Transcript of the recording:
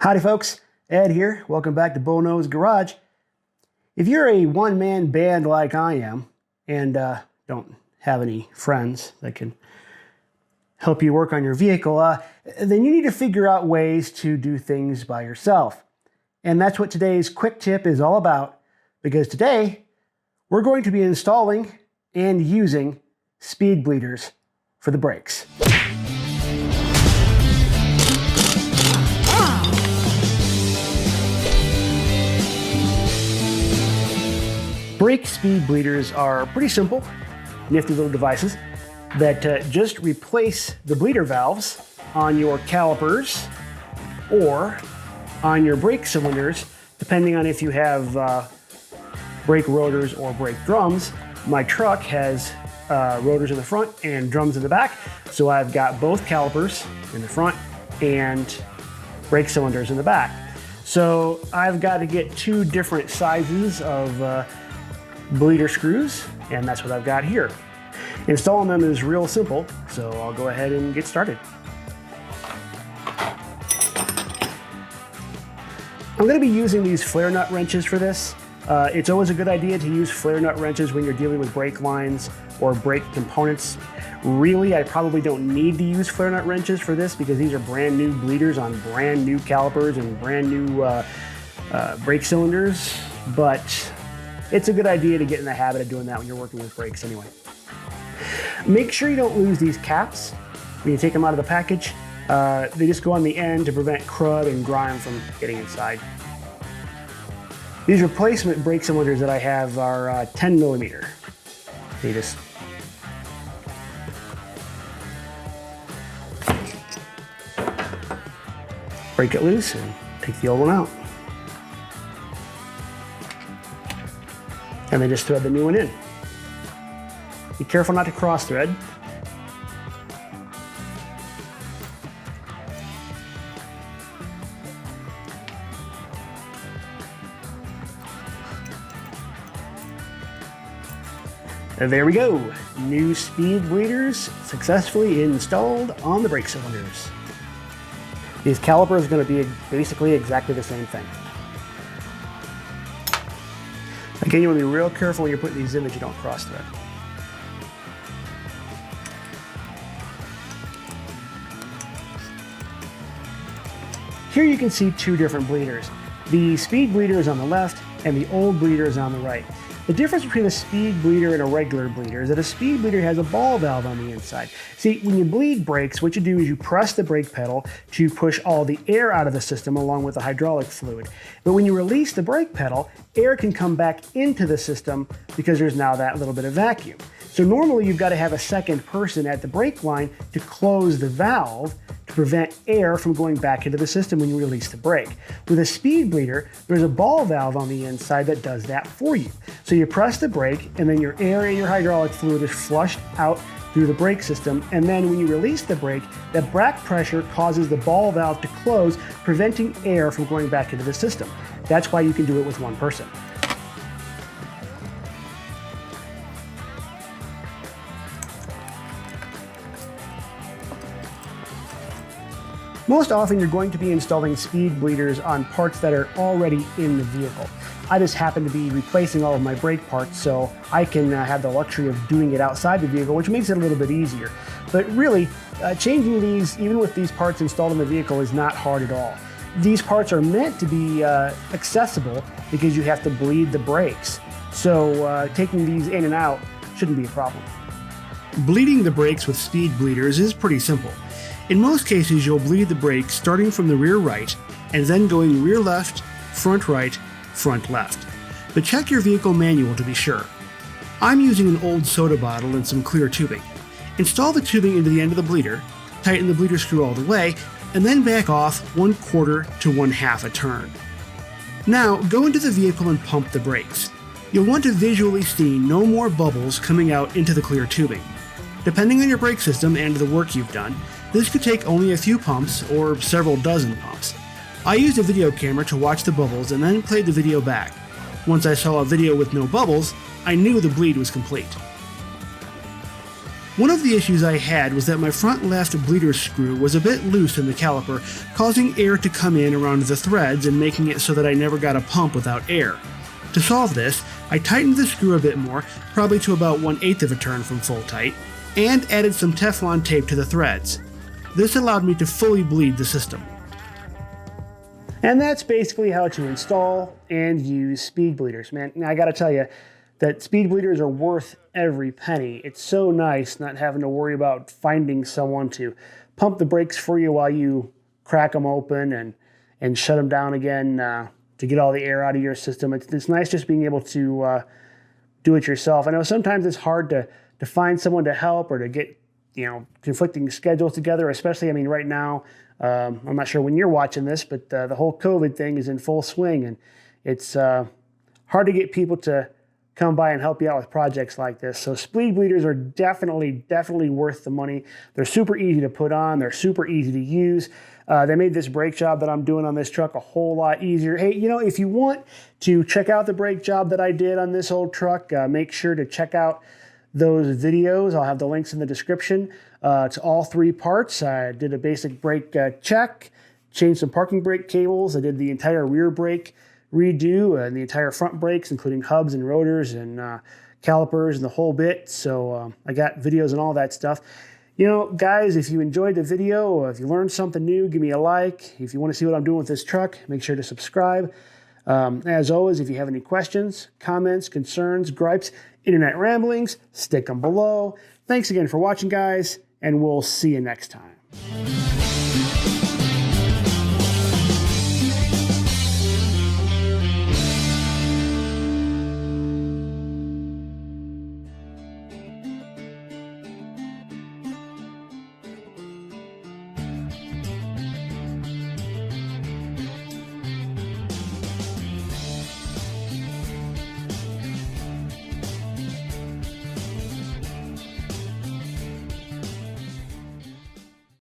Howdy folks, Ed here. Welcome back to Bullnose Garage. If you're a one-man band like I am and don't have any friends that can help you work on your vehicle, then you need to figure out ways to do things by yourself. And that's what today's quick tip is all about, because today we're going to be installing and using speed bleeders for the brakes. Brake speed bleeders are pretty simple, nifty little devices that just replace the bleeder valves on your calipers or on your brake cylinders, depending on if you have brake rotors or brake drums. My truck has rotors in the front and drums in the back, so I've got both calipers in the front and brake cylinders in the back. So I've got to get two different sizes of bleeder screws, and that's what I've got here. Installing them is real simple, so I'll go ahead and get started. I'm going to be using these flare nut wrenches for this. It's always a good idea to use flare nut wrenches when you're dealing with brake lines or brake components. Really, I probably don't need to use flare nut wrenches for this because these are brand new bleeders on brand new calipers and brand new brake cylinders, but it's a good idea to get in the habit of doing that when you're working with brakes anyway. Make sure you don't lose these caps when you take them out of the package. They just go on the end to prevent crud and grime from getting inside. These replacement brake cylinders that I have are 10 millimeter. They just break it loose and take the old one out. And then just thread the new one in. Be careful not to cross thread. And there we go. New speed bleeders successfully installed on the brake cylinders. These calipers are going to be basically exactly the same thing. Again, you want to be real careful when you're putting these in that you don't cross thread. Here you can see two different bleeders. The speed bleeder is on the left and the old bleeder is on the right. The difference between a speed bleeder and a regular bleeder is that a speed bleeder has a ball valve on the inside. See, when you bleed brakes, what you do is you press the brake pedal to push all the air out of the system along with the hydraulic fluid. But when you release the brake pedal, air can come back into the system because there's now that little bit of vacuum. So normally you've got to have a second person at the brake line to close the valve to prevent air from going back into the system when you release the brake. With a speed bleeder, there's a ball valve on the inside that does that for you. So you press the brake and then your air and your hydraulic fluid is flushed out through the brake system, and then when you release the brake, that back pressure causes the ball valve to close, preventing air from going back into the system. That's why you can do it with one person. Most often you're going to be installing speed bleeders on parts that are already in the vehicle. I just happen to be replacing all of my brake parts, so I can have the luxury of doing it outside the vehicle, which makes it a little bit easier. But really, changing these, even with these parts installed in the vehicle, is not hard at all. These parts are meant to be accessible because you have to bleed the brakes. So taking these in and out shouldn't be a problem. Bleeding the brakes with speed bleeders is pretty simple. In most cases, you'll bleed the brakes starting from the rear right and then going rear left, front right, front left. But check your vehicle manual to be sure. I'm using an old soda bottle and some clear tubing. Install the tubing into the end of the bleeder, tighten the bleeder screw all the way, and then back off 1/4 to 1/2 a turn. Now go into the vehicle and pump the brakes. You'll want to visually see no more bubbles coming out into the clear tubing. Depending on your brake system and the work you've done, this could take only a few pumps or several dozen pumps. I used a video camera to watch the bubbles and then played the video back. Once I saw a video with no bubbles, I knew the bleed was complete. One of the issues I had was that my front left bleeder screw was a bit loose in the caliper, causing air to come in around the threads and making it so that I never got a pump without air. To solve this, I tightened the screw a bit more, probably to about 1/8 of a turn from full tight, and added some Teflon tape to the threads. This allowed me to fully bleed the system. And that's basically how to install and use speed bleeders. Man, I gotta tell you that speed bleeders are worth every penny. It's so nice not having to worry about finding someone to pump the brakes for you while you crack them open and shut them down again to get all the air out of your system. It's nice just being able to do it yourself. I know sometimes it's hard to find someone to help or to get conflicting schedules together, especially, right now, I'm not sure when you're watching this, but the whole COVID thing is in full swing, and it's hard to get people to come by and help you out with projects like this. So speed bleeders are definitely worth the money. They're super easy to put on. They're super easy to use. They made this brake job that I'm doing on this truck a whole lot easier. Hey, if you want to check out the brake job that I did on this old truck, make sure to check out those videos. I'll have the links in the description to all 3 parts. I did a basic brake check, changed some parking brake cables. I did the entire rear brake redo and the entire front brakes, including hubs and rotors and calipers and the whole bit. So I got videos and all that stuff. Guys, if you enjoyed the video, or if you learned something new, give me a like. If you want to see what I'm doing with this truck, make sure to subscribe. As always, if you have any questions, comments, concerns, gripes, internet ramblings, stick them below. Thanks again for watching, guys, and we'll see you next time.